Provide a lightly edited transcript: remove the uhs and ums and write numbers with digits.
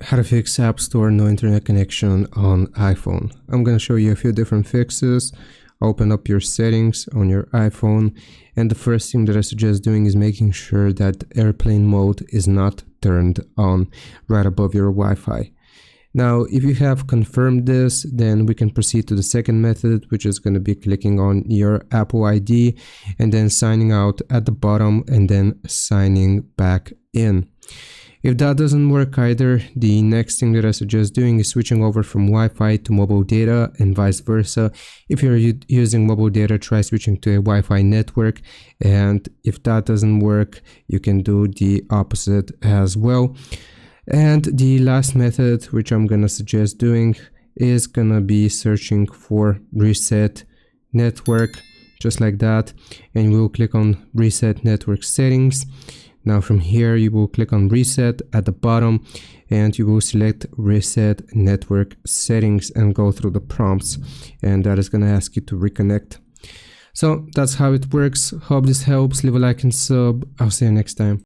How to fix App Store no internet connection on iPhone. I'm going to show you a few different fixes. Open up your settings on your iPhone, and the first thing that I suggest doing is making sure that airplane mode is not turned on right above your Wi-Fi. Now, if you have confirmed this, then we can proceed to the second method, which is going to be clicking on your Apple ID and then signing out at the bottom and then signing back in. If that doesn't work either, the next thing that I suggest doing is switching over from Wi-Fi to mobile data and vice versa. If you're using mobile data, try switching to a Wi-Fi network, and if that doesn't work, you can do the opposite as well. And the last method, which I'm gonna suggest doing, is gonna be searching for reset network, just like that, and we'll click on reset network settings. Now from here you will click on reset at the bottom and you will select reset network settings and go through the prompts, and that is going to ask you to reconnect. So that's how it works. Hope this helps. Leave a like and sub. I'll see you next time.